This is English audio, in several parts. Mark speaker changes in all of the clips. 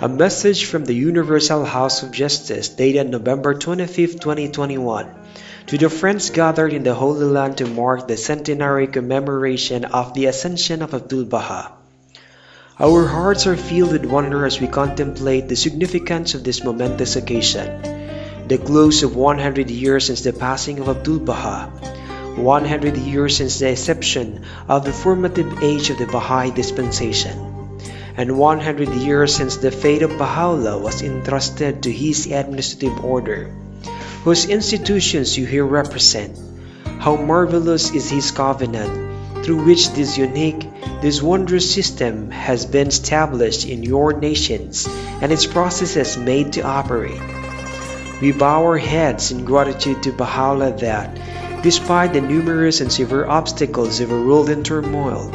Speaker 1: A message from the Universal House of Justice dated November 25, 2021, to the friends gathered in the Holy Land to mark the centenary commemoration of the Ascension of Abdu'lbaha. Our hearts are filled with wonder as we contemplate the significance of this momentous occasion. The close of 100 years since the passing of Abdu'lbaha, 100 years since the inception of the formative age of the Baha'i dispensation, and 100 years since the fate of Baha'u'llah was entrusted to his administrative order, whose institutions you here represent. How marvelous is his covenant, through which this unique, this wondrous system has been established in your nations and its processes made to operate. We bow our heads in gratitude to Baha'u'llah that, despite the numerous and severe obstacles of a world in turmoil,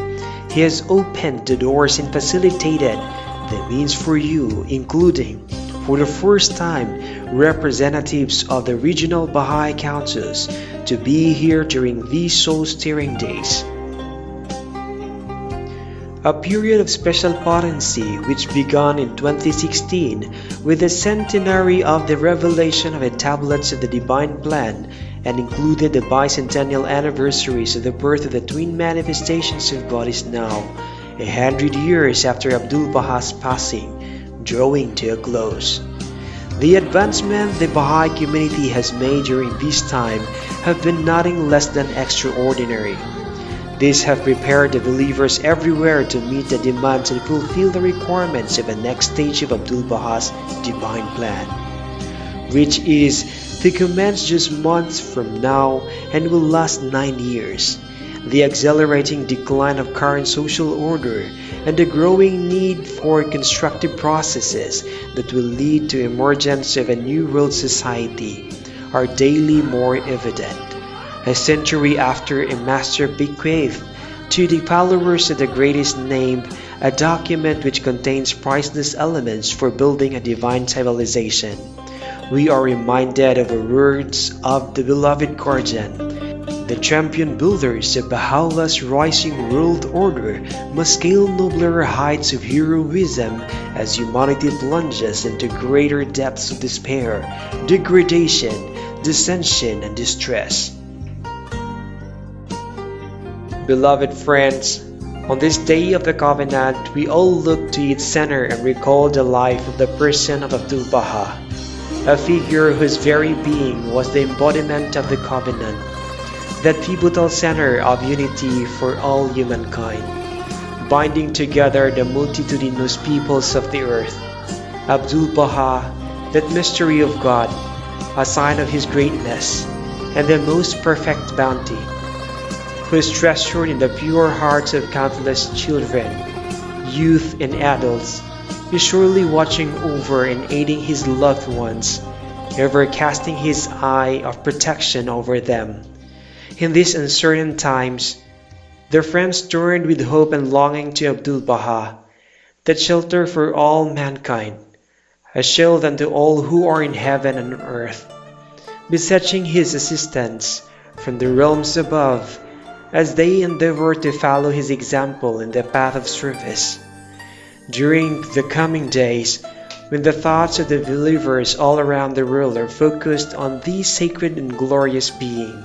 Speaker 1: he has opened the doors and facilitated the means for you, including, for the first time, representatives of the regional Baha'i councils to be here during these soul-stirring days. A period of special potency which began in 2016 with the centenary of the revelation of the tablets of the divine plan and included the bicentennial anniversaries of the birth of the twin manifestations of God is now, 100 years after Abdu'lbaha's passing, drawing to a close. The advancement the Baha'i community has made during this time have been nothing less than extraordinary. These have prepared the believers everywhere to meet the demands and fulfill the requirements of the next stage of Abdu'lbaha's divine plan, which is to commence just months from now and will last 9 years. The accelerating decline of current social order and the growing need for constructive processes that will lead to emergence of a new world society are daily more evident. A century after a master bequeathed to the followers of the greatest name a document which contains priceless elements for building a divine civilization, we are reminded of the words of the beloved guardian. The champion builders of Baha'u'llah's rising world order must scale nobler heights of heroism as humanity plunges into greater depths of despair, degradation, dissension, and distress. Beloved friends, on this day of the Covenant, we all look to its center and recall the life of the person of Abdu'lbaha, a figure whose very being was the embodiment of the Covenant, that pivotal center of unity for all humankind, binding together the multitudinous peoples of the earth. Abdu'lbaha, that mystery of God, a sign of his greatness, and the most perfect bounty, who is treasured in the pure hearts of countless children, youth, and adults, is surely watching over and aiding his loved ones, ever casting his eye of protection over them. In these uncertain times, their friends turned with hope and longing to Abdu'lbaha, that shelter for all mankind, a shield unto all who are in heaven and on earth, beseeching his assistance from the realms above, as they endeavor to follow his example in the path of service. During the coming days, when the thoughts of the believers all around the world are focused on this sacred and glorious being,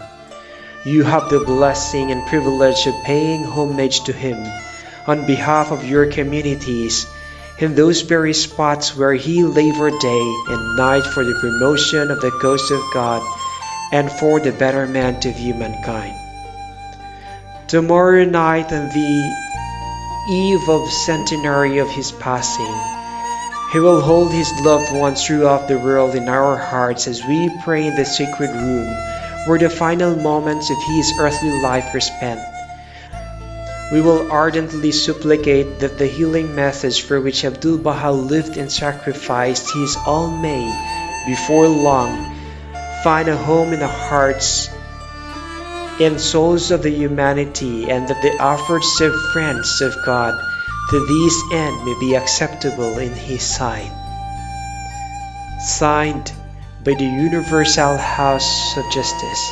Speaker 1: you have the blessing and privilege of paying homage to him on behalf of your communities in those very spots where he labored day and night for the promotion of the cause of God and for the betterment of humankind. Tomorrow night, on the eve of centenary of his passing, he will hold his loved ones throughout the world in our hearts as we pray in the sacred room where the final moments of his earthly life were spent. We will ardently supplicate that the healing message for which Abdu'lbaha lived and sacrificed his all may, before long, find a home in the hearts and souls of the humanity, and that the efforts of friends of God to this end may be acceptable in his sight. Signed by the Universal House of Justice.